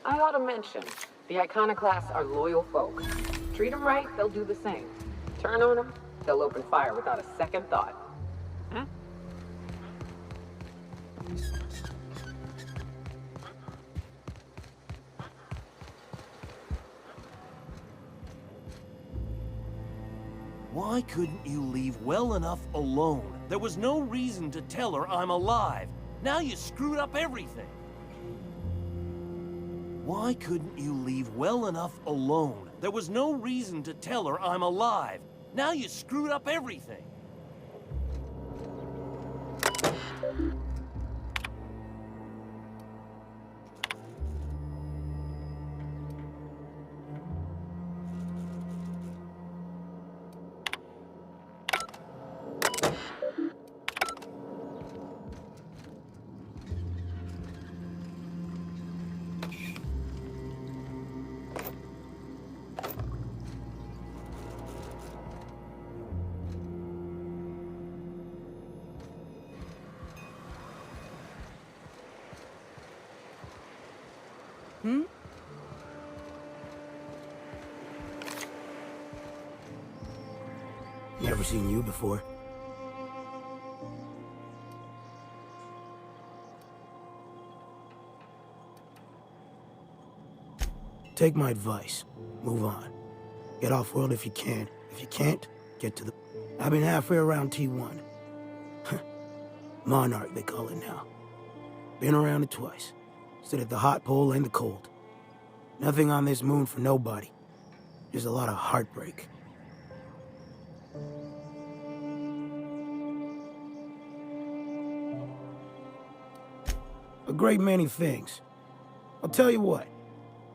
I ought to mention, the Iconoclasts are loyal folk. Treat them right, they'll do the same. Turn on them, they'll open fire without a second thought. Huh? Why couldn't you leave well enough alone? There was no reason to tell her I'm alive. Now you screwed up everything. Why couldn't you leave well enough alone? There was no reason to tell her I'm alive. Now you screwed up everything. Never seen you before. Take my advice. Move on. Get off-world if you can. If you can't, get to the... I've been halfway around T1. Monarch, they call it now. Been around it twice. Stood at the hot pole and the cold. Nothing on this moon for nobody. Just a lot of heartbreak. A great many things. I'll tell you what.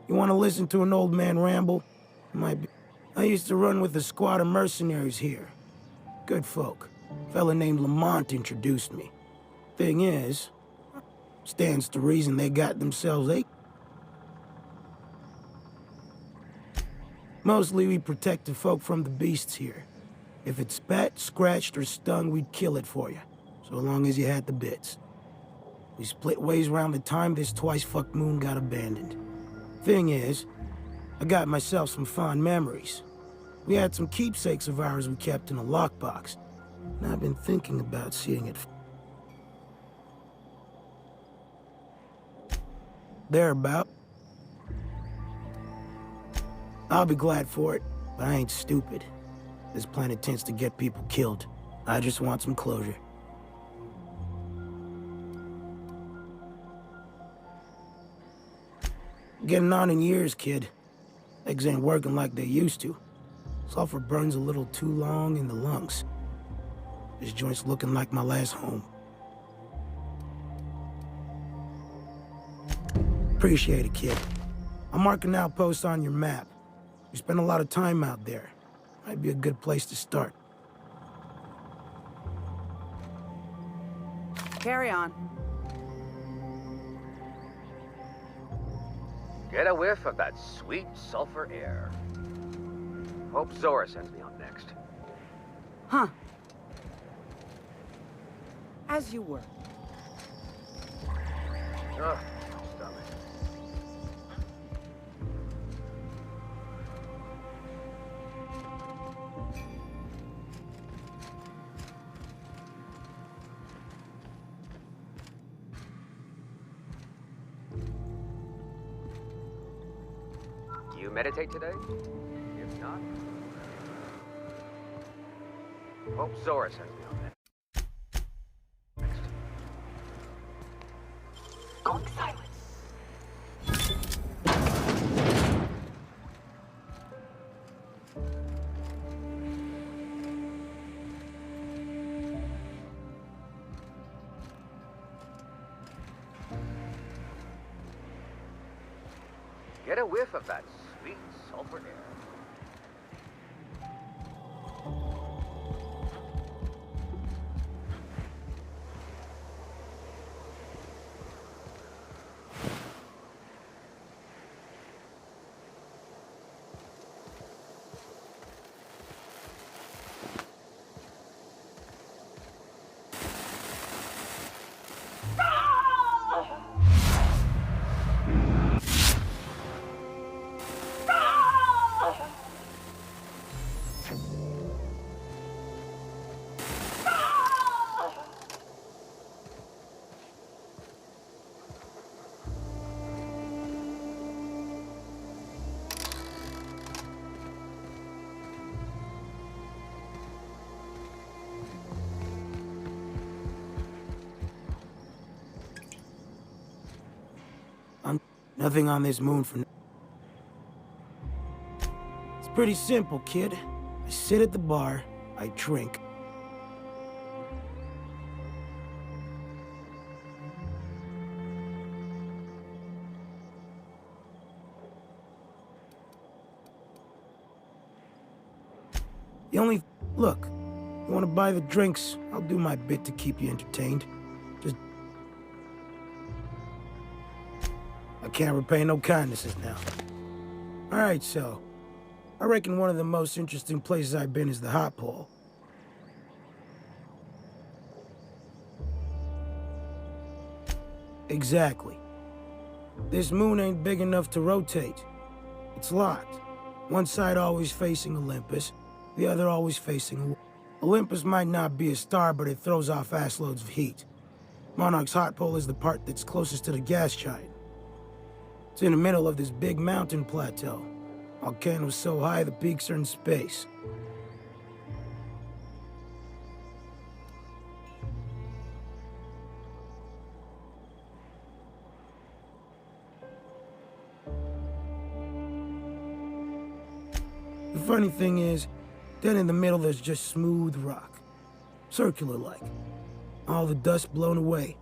You want to listen to an old man ramble? It might be. I used to run with a squad of mercenaries here. Good folk. A fella named Lamont introduced me. Thing is, stands to reason they got themselves a... Mostly we protected folk from the beasts here. If it spat, scratched, or stung, we'd kill it for you. So long as you had the bits. We split ways around the time this twice-fucked moon got abandoned. Thing is, I got myself some fond memories. We had some keepsakes of ours we kept in a lockbox, and I've been thinking about seeing it. Thereabout. I'll be glad for it, but I ain't stupid. This planet tends to get people killed. I just want some closure. Getting on in years, kid. Legs ain't working like they used to. Sulfur burns a little too long in the lungs. This joint's looking like my last home. Appreciate it, kid. I'm marking outposts on your map. You spend a lot of time out there. Might be a good place to start. Carry on. Get a whiff of that sweet sulfur air. Hope Zora sends me on next. Huh. As you were. Ugh, stomach. You meditate today? If not, hope Zora sends me on next. Going silent. Get a whiff of that sweet sulfur air. Nothing on this moon for... It's pretty simple, kid. I sit at the bar, I drink. The only... Look, you want to buy the drinks, I'll do my bit to keep you entertained. Just... I can't repay no kindnesses now. Alright, so... I reckon one of the most interesting places I've been is the Hot Pole. Exactly. This moon ain't big enough to rotate. It's locked. One side always facing Olympus, the other always facing... Olympus might not be a star, but it throws off assloads of heat. Monarch's Hot Pole is the part that's closest to the gas giant. It's in the middle of this big mountain plateau. Volcano's so high, the peaks are in space. The funny thing is, then in the middle there's just smooth rock. Circular-like. All the dust blown away.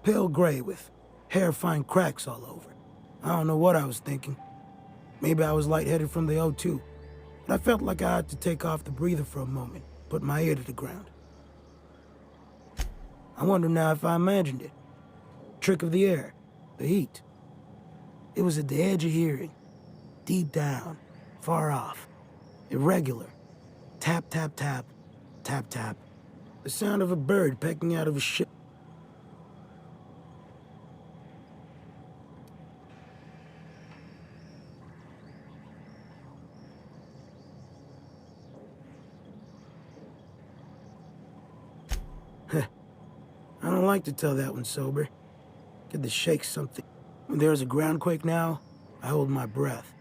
Pale gray with hair-fine cracks all over. I don't know what I was thinking. Maybe I was lightheaded from the O2. But I felt like I had to take off the breather for a moment, put my ear to the ground. I wonder now if I imagined it. Trick of the air, the heat. It was at the edge of hearing. Deep down, far off. Irregular. Tap, tap, tap, tap, tap. The sound of a bird pecking out of a shell. I don't like to tell that one sober. Get the shakes something. When there's a groundquake now, I hold my breath.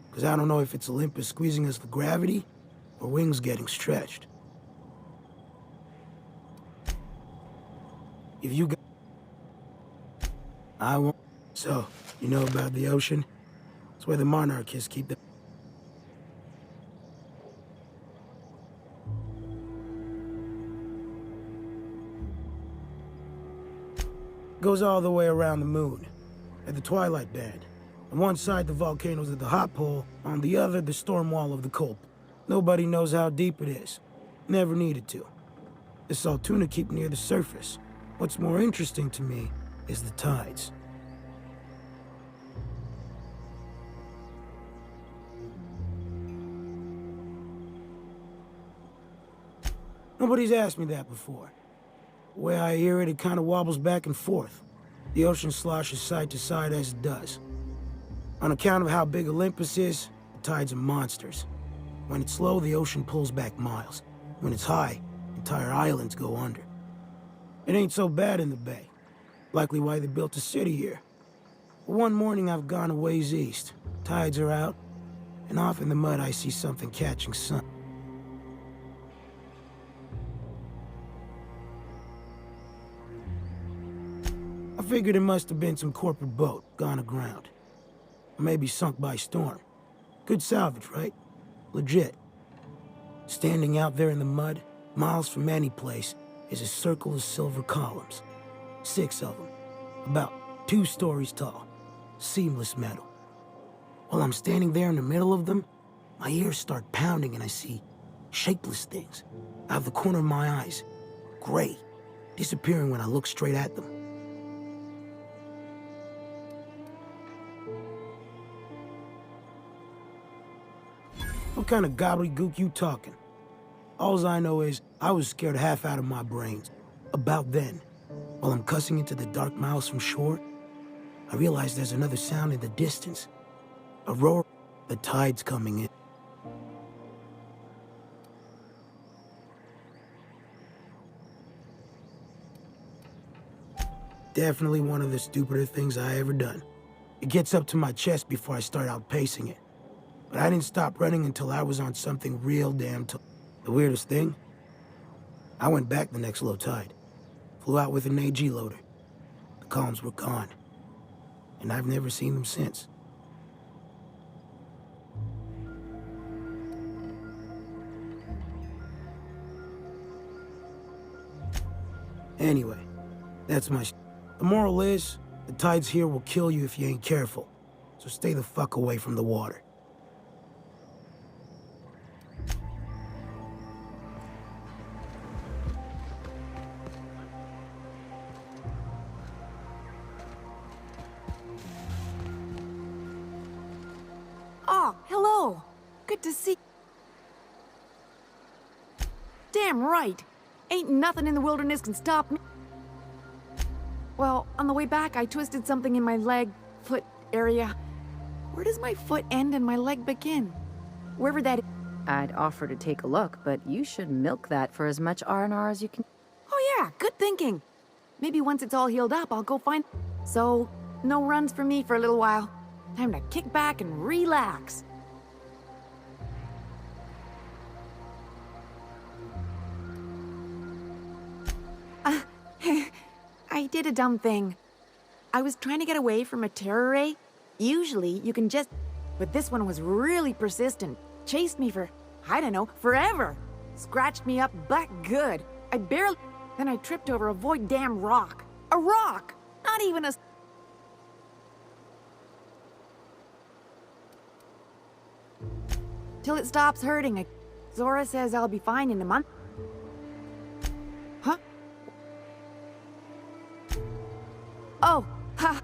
Because I don't know if it's Olympus squeezing us for gravity, or wings getting stretched. If you got... I won't... So, you know about the ocean? It's where the monarchists keep the... Goes all the way around the moon, at the twilight band. On one side, the volcanoes of the Hot Pole, on the other, the storm wall of the Cold. Nobody knows how deep it is. Never needed to. The Saltuna keep near the surface. What's more interesting to me is the tides. Nobody's asked me that before. The way I hear it, it kind of wobbles back and forth. The ocean sloshes side to side as it does. On account of how big Olympus is, the tides are monsters. When it's low, the ocean pulls back miles. When it's high, entire islands go under. It ain't so bad in the bay. Likely why they built a city here. But one morning I've gone a ways east. Tides are out, and off in the mud I see something catching sun. I figured it must have been some corporate boat gone aground. Or maybe sunk by storm. Good salvage, right? Legit. Standing out there in the mud, miles from any place, is a circle of silver columns. 6 of them. About 2 stories tall. Seamless metal. While I'm standing there in the middle of them, my ears start pounding and I see shapeless things. Out of the corner of my eyes. Gray. Disappearing when I look straight at them. What kind of gobbledygook you talking? Alls I know is, I was scared half out of my brains. About then, while I'm cussing into the dark miles from shore, I realize there's another sound in the distance. A roar. The tide's coming in. Definitely one of the stupider things I ever done. It gets up to my chest before I start outpacing it. But I didn't stop running until I was on something real damn tough. The weirdest thing? I went back the next low tide. Flew out with an AG loader. The columns were gone. and I've never seen them since. Anyway, that's my The moral is, the tides here will kill you if you ain't careful. So stay the fuck away from the water. Oh, hello. Good to see. Damn right. Ain't nothing in the wilderness can stop me. Well, on the way back, I twisted something in my leg, foot area. Where does my foot end and my leg begin? Wherever that is. I'd offer to take a look, but you should milk that for as much R&R as you can. Oh yeah, good thinking. Maybe once it's all healed up, I'll go find... So, no runs for me for a little while. Time to kick back and relax. I did a dumb thing. I was trying to get away from a terror ray. Usually, you can just... But this one was really persistent. Chased me for, I don't know, forever. Scratched me up butt good. I barely... Then I tripped over a void damn rock. A rock! Not even a... Till it stops hurting. Zora says I'll be fine in a month. Huh? Oh, ha!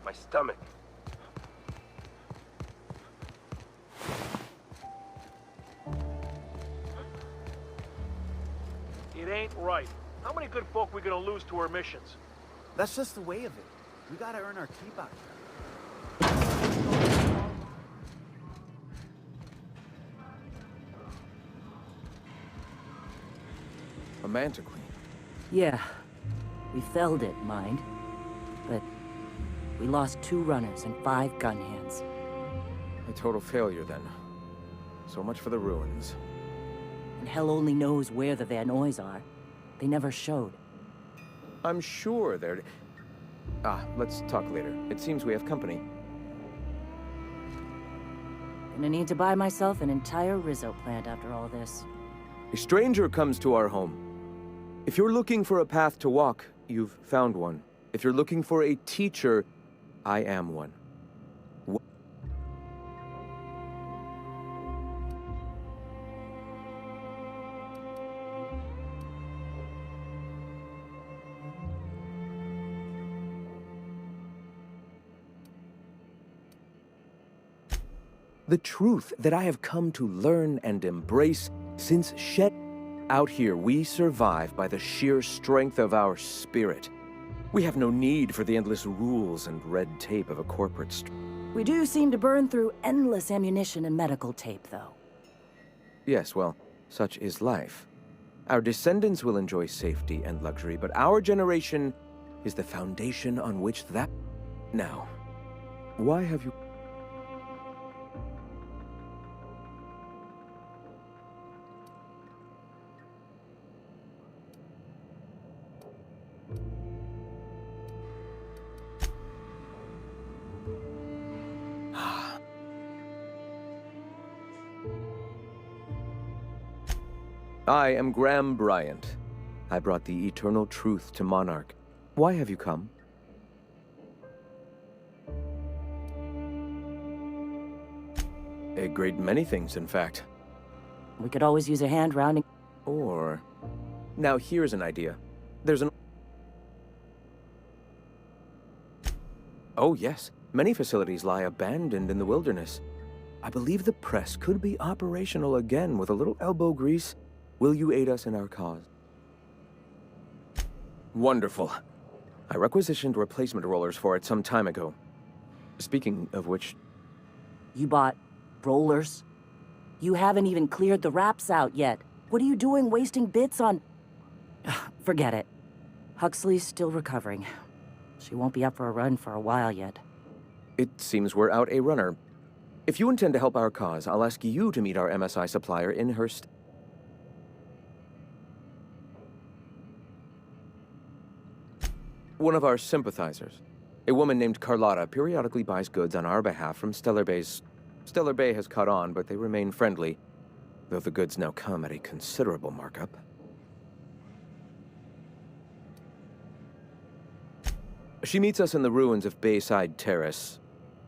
My stomach. It ain't right. How many good folk we gonna lose to our missions? That's just the way of it. We gotta earn our keep out here. A Manta Queen. Yeah. We felled it, mind. But we lost 2 runners and 5 gun hands. A total failure, then. So much for the ruins. And hell only knows where the Vanoys are. They never showed. I'm sure they're... let's talk later. It seems we have company. Gonna need to buy myself an entire Rizzo plant after all this. A stranger comes to our home. If you're looking for a path to walk, you've found one. If you're looking for a teacher, I am one. The truth that I have come to learn and embrace since Shed... Out here, we survive by the sheer strength of our spirit. We have no need for the endless rules and red tape of a corporate We do seem to burn through endless ammunition and medical tape, though. Yes, well, such is life. Our descendants will enjoy safety and luxury, but our generation is the foundation on which that... Now, why have you... I am Graham Bryant. I brought the eternal truth to Monarch. Why have you come? A great many things, in fact. We could always use a hand rounding... Or... Now here's an idea. There's an... Oh yes, many facilities lie abandoned in the wilderness. I believe the press could be operational again with a little elbow grease. Will you aid us in our cause? Wonderful. I requisitioned replacement rollers for it some time ago. Speaking of which... You bought rollers? You haven't even cleared the wraps out yet. What are you doing wasting bits on... Forget it. Huxley's still recovering. She won't be up for a run for a while yet. It seems we're out a runner. If you intend to help our cause, I'll ask you to meet our MSI supplier in her one of our sympathizers. A woman named Carlotta periodically buys goods on our behalf from Stellar Bay's... Stellar Bay has caught on, but they remain friendly, though the goods now come at a considerable markup. She meets us in the ruins of Bayside Terrace.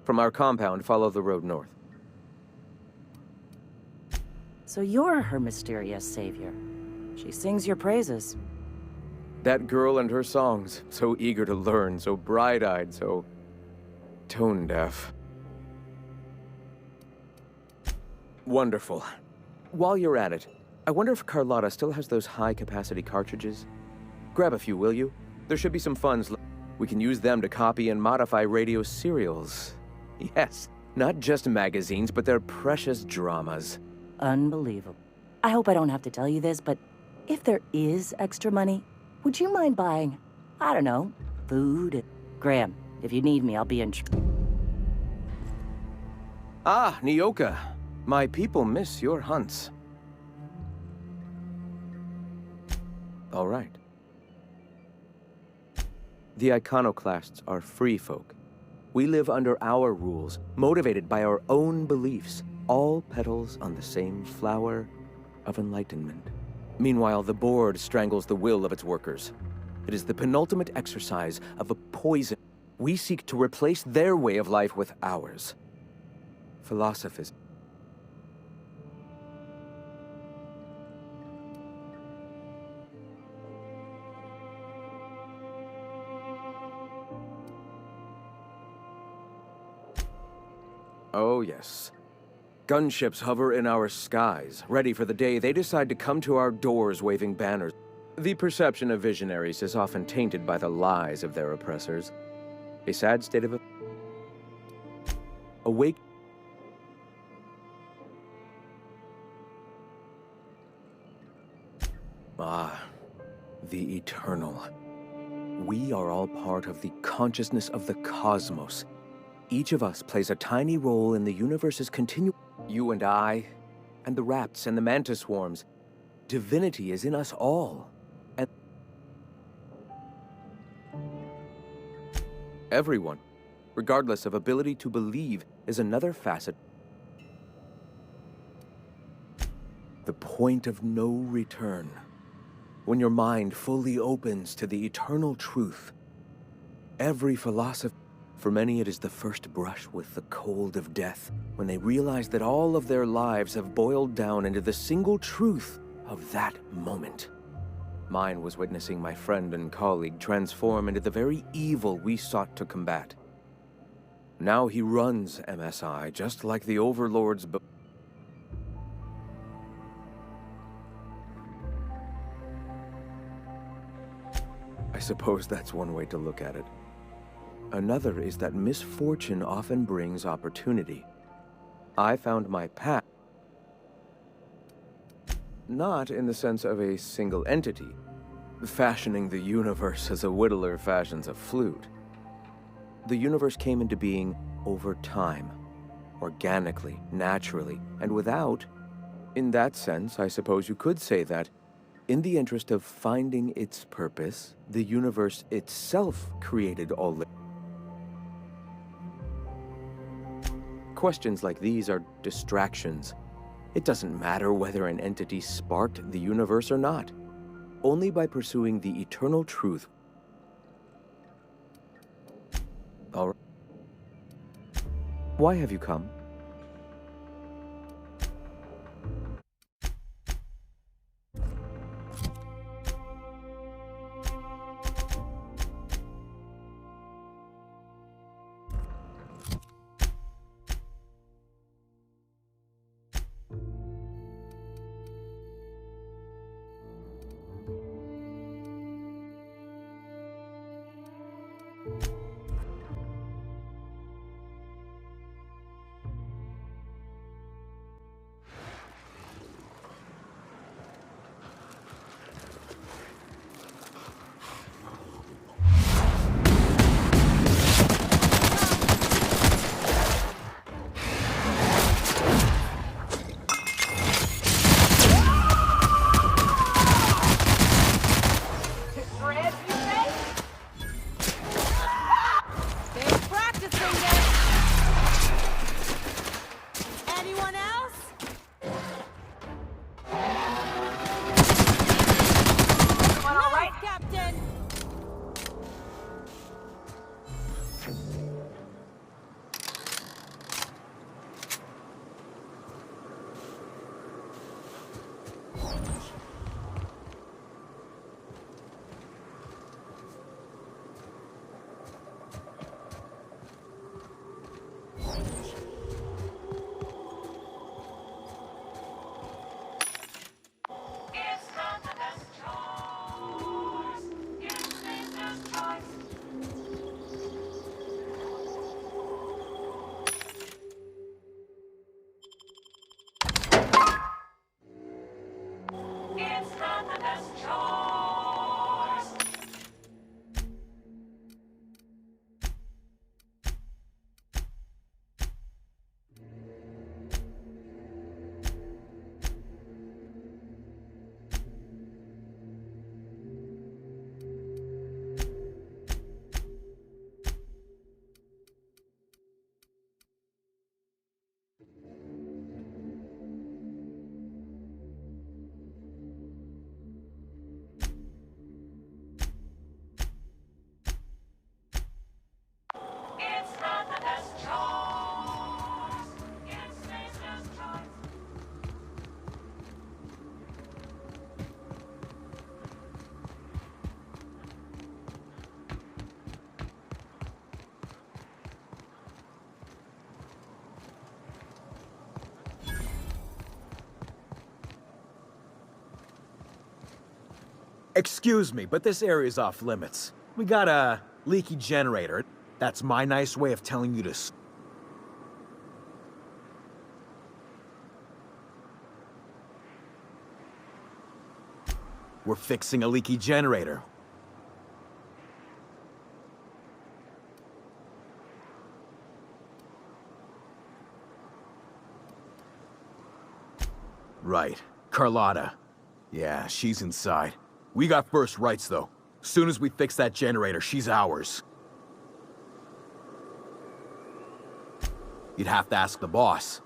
From our compound, follow the road north. So you're her mysterious savior. She sings your praises. That girl and her songs, so eager to learn, so bright-eyed, so tone-deaf. Wonderful. While you're at it, I wonder if Carlotta still has those high-capacity cartridges? Grab a few, will you? There should be some funds. We can use them to copy and modify radio serials. Yes, not just magazines, but their precious dramas. Unbelievable. I hope I don't have to tell you this, but if there is extra money, would you mind buying, I don't know, food? Graham, if you need me, I'll be in... Ah, Nyoka. My people miss your hunts. All right. The Iconoclasts are free folk. We live under our rules, motivated by our own beliefs, all petals on the same flower of enlightenment. Meanwhile, the board strangles the will of its workers. It is the penultimate exercise of a poison. We seek to replace their way of life with ours. Philosophism. Oh, yes. Gunships hover in our skies, ready for the day they decide to come to our doors waving banners. The perception of visionaries is often tainted by the lies of their oppressors. A sad state of awake. Ah, the eternal. We are all part of the consciousness of the cosmos. Each of us plays a tiny role in the universe's continuum. You and I, and the rats and the mantis swarms. Divinity is in us all. And everyone, regardless of ability to believe, is another facet. The point of no return. When your mind fully opens to the eternal truth. Every philosopher, for many it is the first brush with the cold of death, when they realize that all of their lives have boiled down into the single truth of that moment. Mine was witnessing my friend and colleague transform into the very evil we sought to combat. Now he runs MSI, just like the Overlord's I suppose that's one way to look at it. Another is that misfortune often brings opportunity. I found my path, not in the sense of a single entity, fashioning the universe as a whittler fashions a flute. The universe came into being over time, organically, naturally, and without, in that sense, I suppose you could say that, in the interest of finding its purpose, the universe itself created all living. Questions like these are distractions. It doesn't matter whether an entity sparked the universe or not. Only by pursuing the eternal truth. All right. Why have you come? Excuse me, but this area's off limits. We got a leaky generator. That's my nice way of telling you to We're fixing a leaky generator. Right. Carlotta. Yeah, she's inside. We got first rights, though. Soon as we fix that generator, she's ours. You'd have to ask the boss.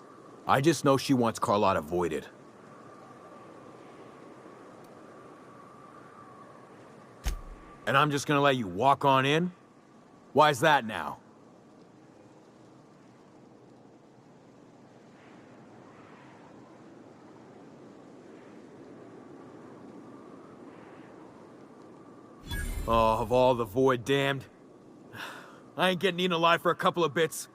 I just know she wants Carlotta voided. And I'm just gonna let you walk on in? Why's that now? Oh, of all the Void damned. I ain't getting eaten alive for a couple of bits.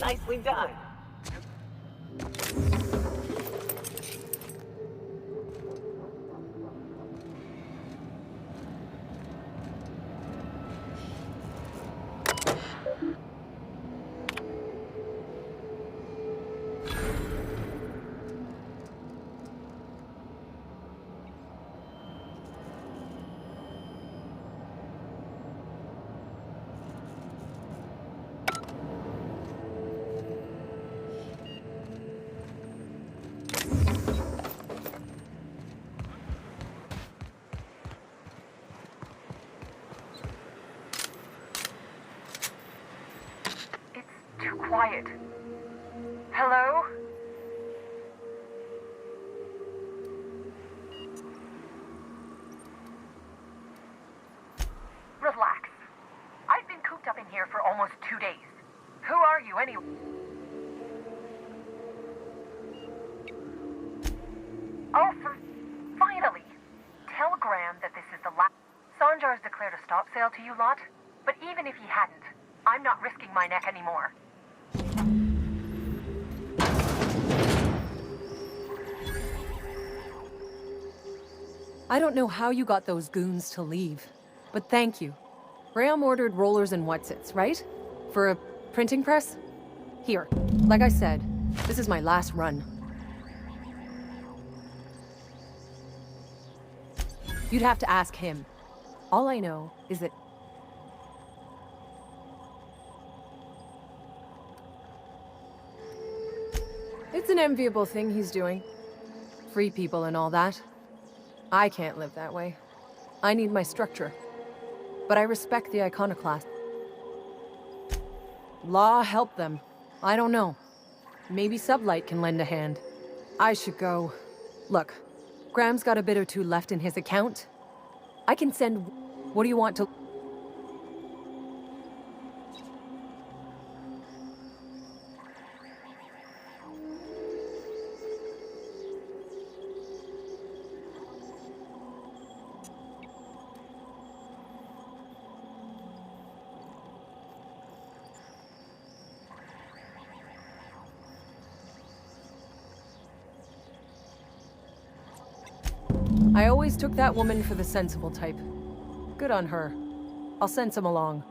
Nicely done. quiet. Hello? Relax. I've been cooped up in here for almost 2 days. Who are you anyway? Oh, finally! Tell Graham that this is the last. Sanjar's declared a stop sale to you lot, but even if he hadn't, I'm not risking my neck anymore. I don't know how you got those goons to leave, but thank you. Graham ordered rollers and whatsits, right? For a printing press? Here, like I said, this is my last run. You'd have to ask him. All I know is that... It's an enviable thing he's doing. Free people and all that. I can't live that way. I need my structure. But I respect the iconoclast. Law help them. I don't know. Maybe Sublight can lend a hand. I should go. Look, Graham's got a bit or two left in his account. I can send... What do you want to... I always took that woman for the sensible type. Good on her. I'll send some along.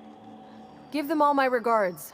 Give them all my regards.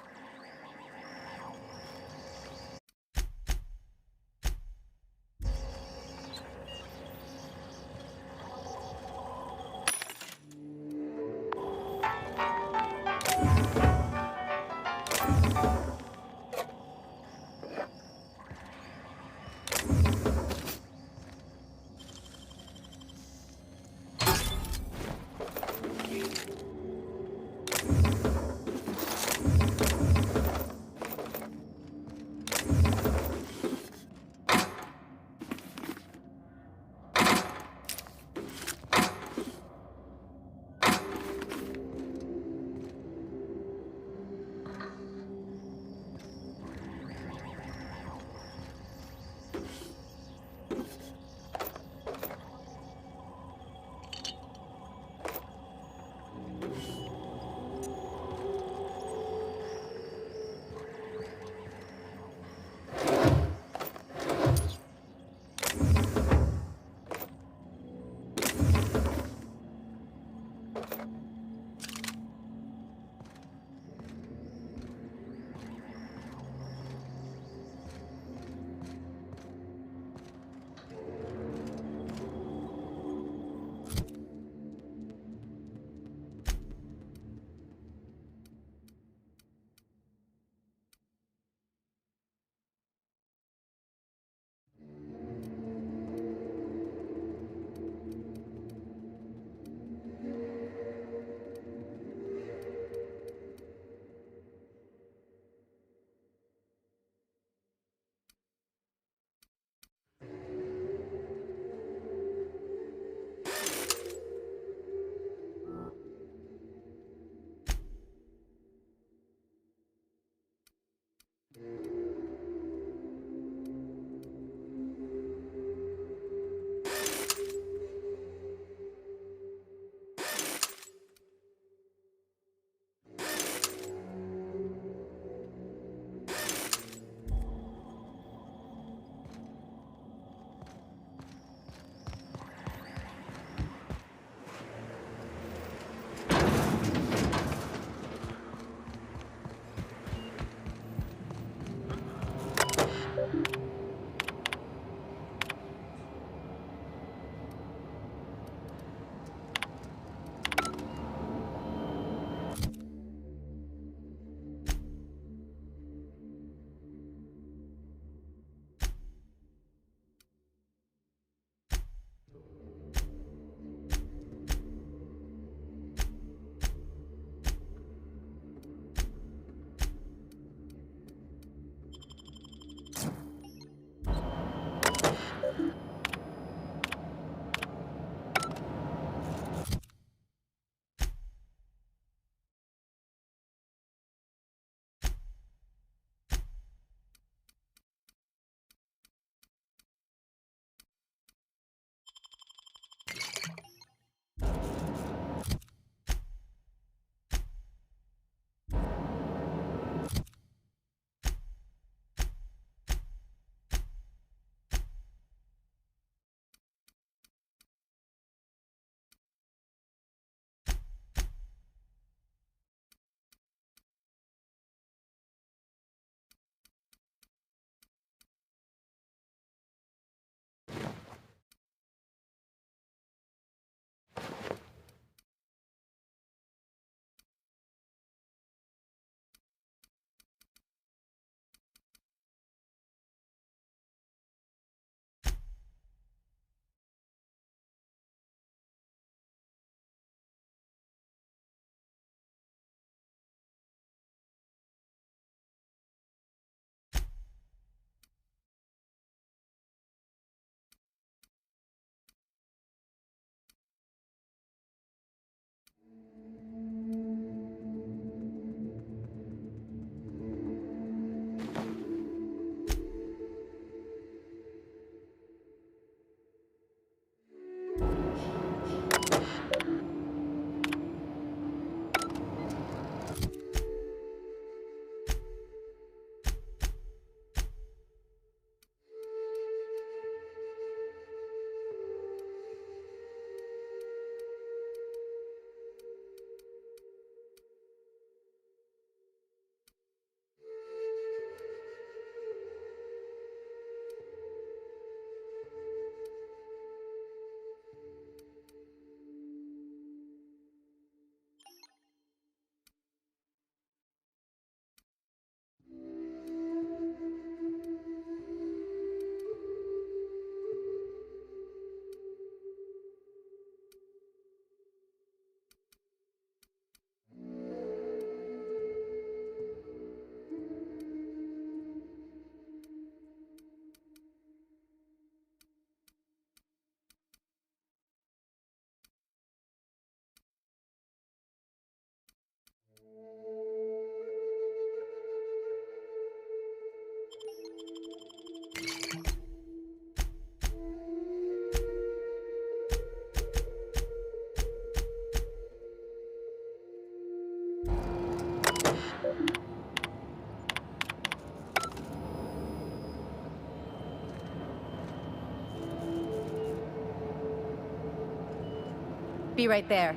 be right there.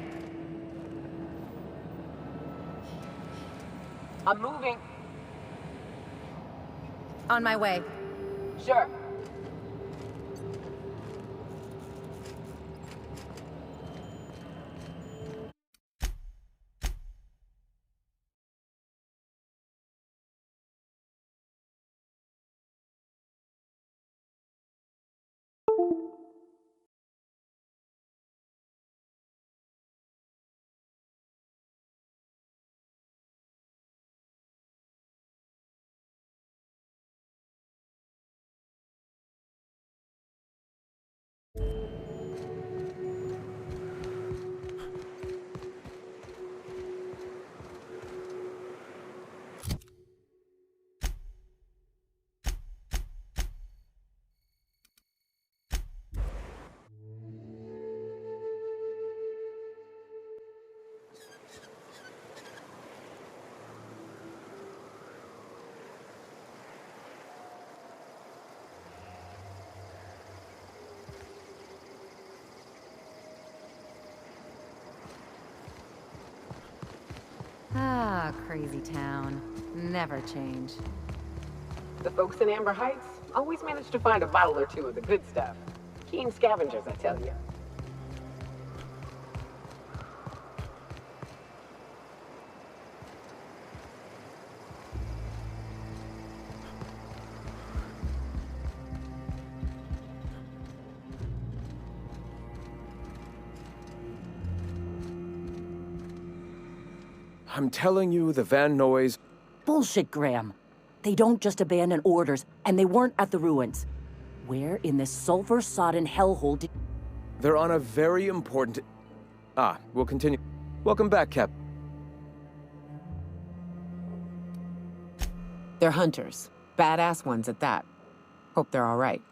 I'm moving. On my way. Sure. Ah, crazy town. Never change. The folks in Amber Heights always manage to find a bottle or two of the good stuff. Keen scavengers, I tell you. I'm telling you, the Van Noys... Bullshit, Graham. They don't just abandon orders, and they weren't at the ruins. Where in this sulfur-sodden hellhole did... They're on a very important... Ah, we'll continue. Welcome back, Cap. They're hunters. Badass ones at that. Hope they're all right.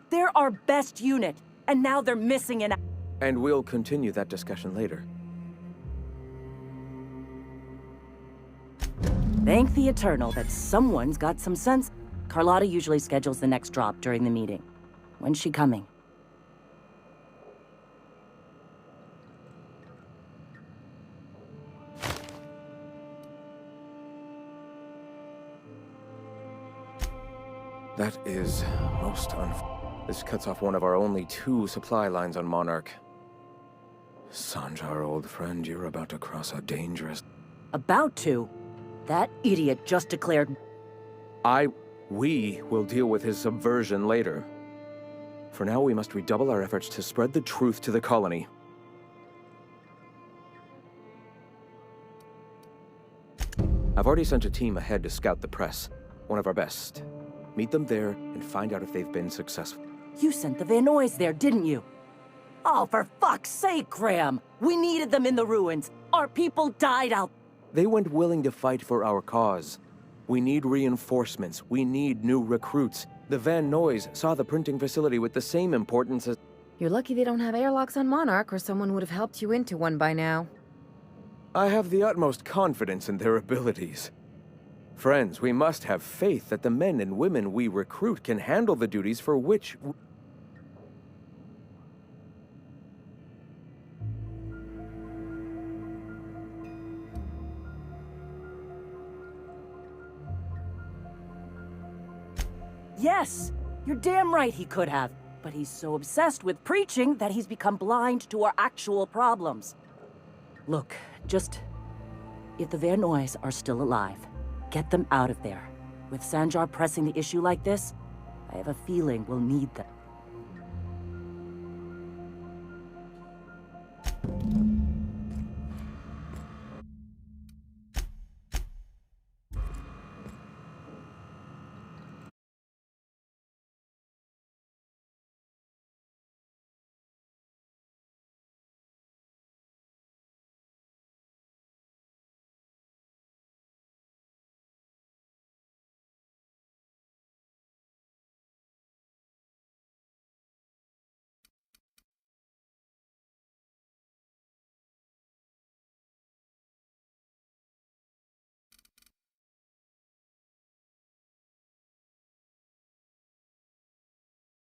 They're our best unit, and now they're missing an... And we'll continue that discussion later. Thank the Eternal that someone's got some sense. Carlotta usually schedules the next drop during the meeting. When's she coming? That is most This cuts off one of our only 2 supply lines on Monarch. Sanjar, old friend, you're about to cross a dangerous... About to? That idiot just declared... We will deal with his subversion later. For now, we must redouble our efforts to spread the truth to the colony. I've already sent a team ahead to scout the press. One of our best. Meet them there and find out if they've been successful. You sent the Van Noys there, didn't you? Oh, for fuck's sake, Graham! We needed them in the ruins. Our people died out... They went willing to fight for our cause. We need reinforcements. We need new recruits. The Van Noys saw the printing facility with the same importance as... You're lucky they don't have airlocks on Monarch, or someone would have helped you into one by now. I have the utmost confidence in their abilities. Friends, we must have faith that the men and women we recruit can handle the duties for which... Yes! You're damn right he could have. But he's so obsessed with preaching that he's become blind to our actual problems. Look, just... If the Van Noys are still alive, get them out of there. With Sanjar pressing the issue like this, I have a feeling we'll need them.